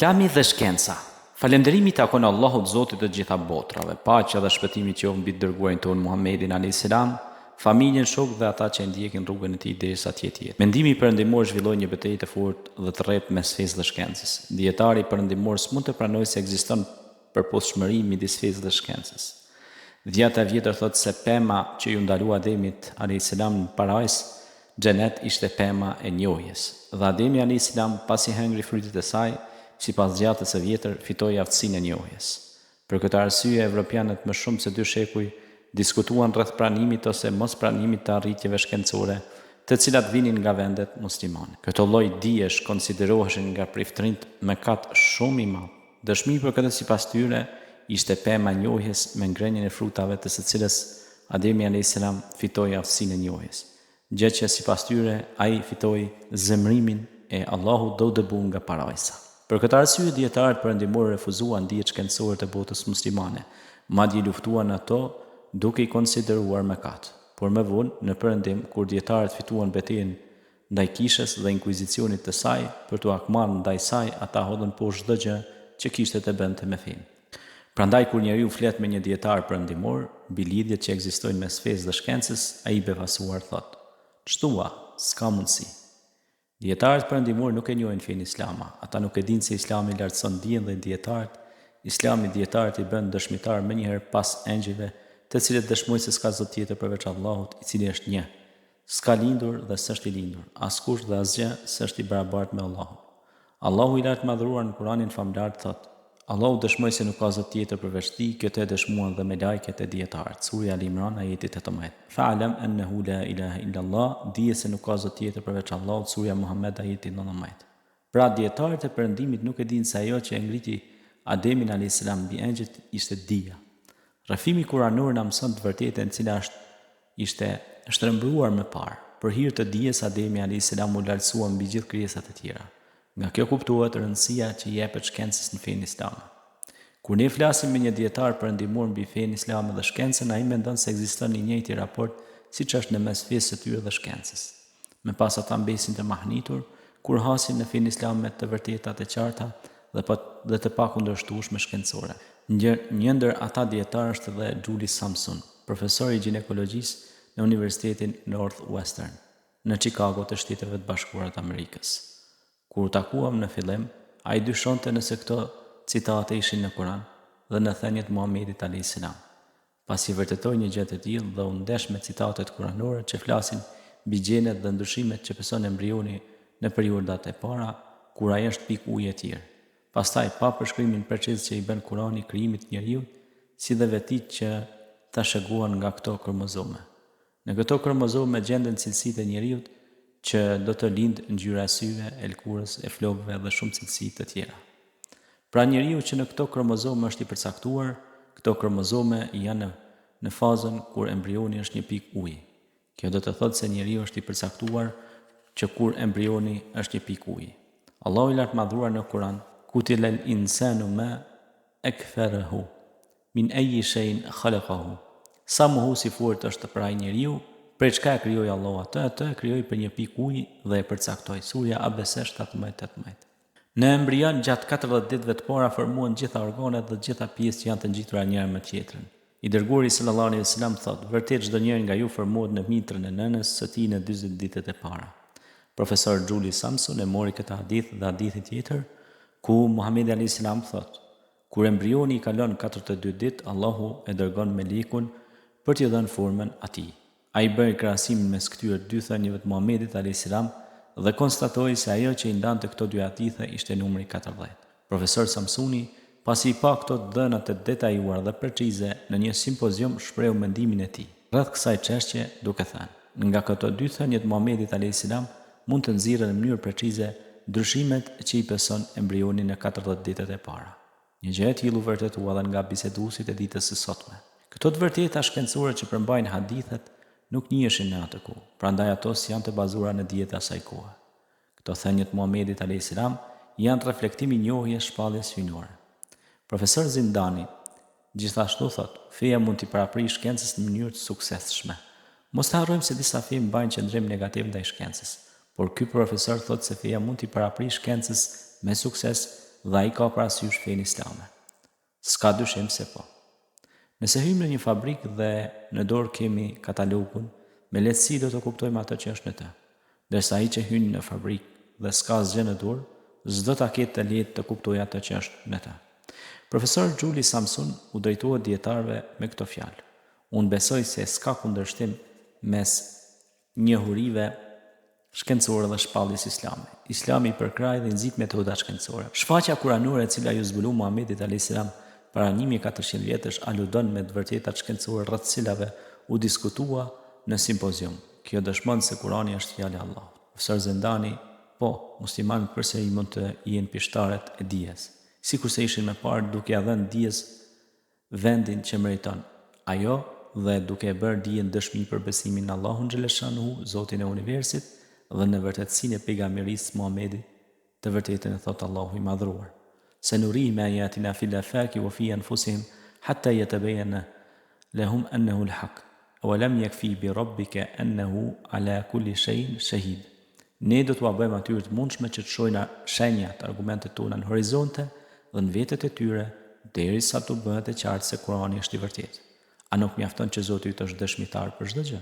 Islami dhe shkenca. Falënderimi takon Allahut Zotit të gjitha botrave, paqja dhe shpëtimi qoftë mbi dërguarin ton Muhammedin alayhis salam, familjen, shokët dhe ata që ndjekin rrugën e tij derisa të jetë jetë. Mendimi perëndimor zhvilloi një betejë të fortë dhe të rreptë mes fesë dhe shkencës. Dietari perëndimor s'mund të pranojë se ekziston përpothshmëri midis fesë dhe shkencës. Dhjata vjetër thotë se pema që ju ndalua Ademit alayhis salam në parajs, xhenet, ishte pema e njohjes. Dhe Ademi alayhis salam, pasi hëngri frytet e saj, sipas gjatës së vjetër, fitoi aftësinë e njohjes. Për këtë arsye, evropianët më shumë se 2 shekuj diskutuan rreth pranimit ose mos pranimit të arritjeve shkencore, të cilat vinin nga vendet muslimane. Këtë lloj dijesh konsideroheshin nga priftërinjt mëkat shumë i madh. Dëshmi për këtë sipas tyre ishte pema e njohjes me ngrenjen e frutave të së cilës Ademi alayhis salam fitoi aftësinë e njohjes. Gjë që sipas tyre ai fitoi zemrimin e Allahut do dëbu nga parajsa. Për këtë arsye dietarët perëndimorë refuzuan dijet shkencore të botës muslimane, madje luftuan ato duke i konsideruar mëkat. Por më vonë, në perëndim, kur dietarët fituan betejën ndaj kishës dhe inkvizicionit të saj, për t'u akmarrë ndaj saj, ata hodhën poshtë çdo gjë që kishte të bënte me fenë. Prandaj kur njeriu flet me një dietar perëndimor mbi lidhjet që ekzistojnë mes fesë dhe shkencës, ai befasuar thotë: "Ç'tua, s'ka mundësi." Dietarët perëndimor nuk e njohin fenë islama. Ata nuk e dinë se Islami lartëson dijen dhe dietarët. Islami dietarët i bën dëshmitar më njëherë pas engjëjve, të cilët dëshmojnë se s'ka zot tjetër përveç Allahut, i cili është një. S'ka lindur dhe s'është i lindur, askush dhe asgjë s'është i barabartë me Allahun. Allahu i lartë madhëruar në Kur'anin famlar thotë: Allahu dëshmoi se nuk ka zot tjetër përveç tij, këtë e dëshmuan dhe melajket e dietarët. Surja Al Imran ajeti 18. Fa'lam annahu la ilaha illa Allah, dije se nuk ka zot tjetër përveç Allahut. Surja Muhammed ajeti 19. Pra dietarët e perëndimit nuk e dinë se ajo që e ngriti Ademin alayhis salam mbi engjëjt ishte dija. Rrëfimi kuranor na mëson të vërtetën e cila ishte shtrembruar më parë. Për hir të dijes Ademi alayhis salam u lartësua mbi gjithë krijesat e tjera. Nga kjo kuptohet rëndësia që jepet shkencës në fenë islame. Kur ne flasim me një dietar perëndimor mbi fenë islame dhe shkencën, ai mendon se ekziston një njëjti raport siç është në mes fesë së tyre dhe shkencës. Me pas ata mbesin të mahnitur kur hasin në fenë islame të vërtetat e qarta dhe të pakundërshtueshme shkencore. Një ndër ata dietarë është dhe Julius Samson, profesor i ginekologjisë në Universitetin Northwestern në Chicago të Shteteve të Bashkuara të Amerikës. Kur takuam në fillim, ai dyshonte nëse këto citate ishin në Kur'an dhe në thënjet Muhamedit alayhis salam. Pasi vërtetoi një gjë të tillë dhe u ndesh me citatet kuranore që flasin mbi gjenet dhe ndryshimet që pëson embrioni në periudhat e para, kur ai është pikë uji e tjerë. Pastaj, pa përshkrimin preciz që i bën Kurani krijimit të njeriu, si dhe vetit që ta shëguan nga këto kromozome. Në këto kromozome gjenden cilësitë e njeriu që do të lindë ngjyra e syve, e lkurës, e flokëve dhe shumë cilësi të tjera. Pra njeriu që në këto kromozome është i përcaktuar, këto kromozome janë në fazën kur embrioni është një pikë uji. Kjo do të thotë se njeriu është i përcaktuar që kur embrioni është një pikë uji. Allahu i lartë madhruar në Kur'an: "Kutila al-insanu ma akfarahu min ayyi shay'in khalaqahu." Sa mohuesi fort është pra ai njeriu, prej çka e krijoi Allahu atë e krijoi për një pikë uji dhe e përcaktoi. Surja Abese 17-18. Në embrion gjatë 40 ditëve të para formohen gjitha organet dhe gjitha pjesët që janë të ngjitura njëra me tjetrën. I dërguari sallallahu alaihi wasallam thotë: "Vërtet çdo njeri nga ju formohet në mitrën e nënës së tij në 40 ditët e para." Profesor Julius Samson e mori këtë hadith dhe hadithin tjetër ku Muhamedi alayhis salam thotë: "Kur embrioni i kalon 42 ditë, Allahu e dërgon melekun për t'i dhënë formën atij." Ai bëri krahasimin mes këtyre 2 thënieve të Muhamedit alayhis salam dhe konstatoi se ajo që i ndante këto 2 hadithe ishte numri 40. Profesor Samsuni, pasi i pa këto dhëna të detajuar dhe precize në një simpozium, shprehu mendimin e tij rreth kësaj çështje duke thënë: "Nga këto 2 thënie të Muhamedit alayhis salam mund të nxirren në mënyrë precize ndryshimet që i beson embrionin në 40 ditët e para." Një gjë e tillë u vërtetua edhe nga biseduesit e ditës së sotme. Këto të vërteta shkencore që përmbajnë hadithet nuk njiheshin në atë kohë, prandaj ato janë të bazuara në dijet e asaj kohe. Këto thënie të Muhamedit alayhis salam janë reflektimi i njohjes shpalljes hyjnore. Profesor Zindani gjithashtu thotë: "Feja mund t'i paraprijë shkencës në mënyrë të suksesshme. Mos të harrojmë se disa fe mbajnë qëndrim negativ ndaj shkencës, por ky profesor thotë se feja mund t'i paraprijë shkencës me sukses dhe ai ka parasysh fenë islame. S'ka dyshim se po. Nëse hymë në një fabrikë dhe në dorë kemi katalogun, me lehtësi do të kuptojmë atë që është në të. Ndërsa ai që hyn në fabrikë dhe s'ka asgjë në dorë, s'do ta ketë të lehtë të kuptojë atë që është në të. Profesor Gjuli Samsun u drejtua dietarëve me këto fjalë. Unë besoj se s'ka kundërshtim mes njohurive shkencore dhe shpalljes islame. Islami përkraj dhe nxit metoda shkencore. Shfaqja kuranore e cila ju zbulu Muhamedit a.s. para 1400 vjetësh aludon me të vërtetat shkencore rreth cilave u diskutua në simpozium. Kjo dëshmon se Kurani është fjala e Allahut. Profesor Zendani, po, muslimanët përsëri mund të jenë pishtarët e dijes, sikurse ishin më parë duke ia dhënë dijes vendin që meriton. Ajo dhe duke e bërë dijen dëshmi për besimin në Allahun xhaleshanuhu, Zotin e universit, dhe në vërtetësinë e pejgamberisë Muhamedit, të vërtetën e thot Allahu i madhruar. Sanurihim ayatina fil afaki wa fi anfusihim hatta yatabayyana lahum annahu al-haq. Wa lam yakfi bi rabbika annahu ala kulli shay'in shahid. Ne do t'ua bëjmë atyre të mundshme që të shohin shenjat, argumentet tona në horizonte dhe në vetët e tyre, derisa të bëhet e qartë se Kurani është i vërtetë. A nuk mjafton që Zoti yt është dëshmitar për çdo gjë?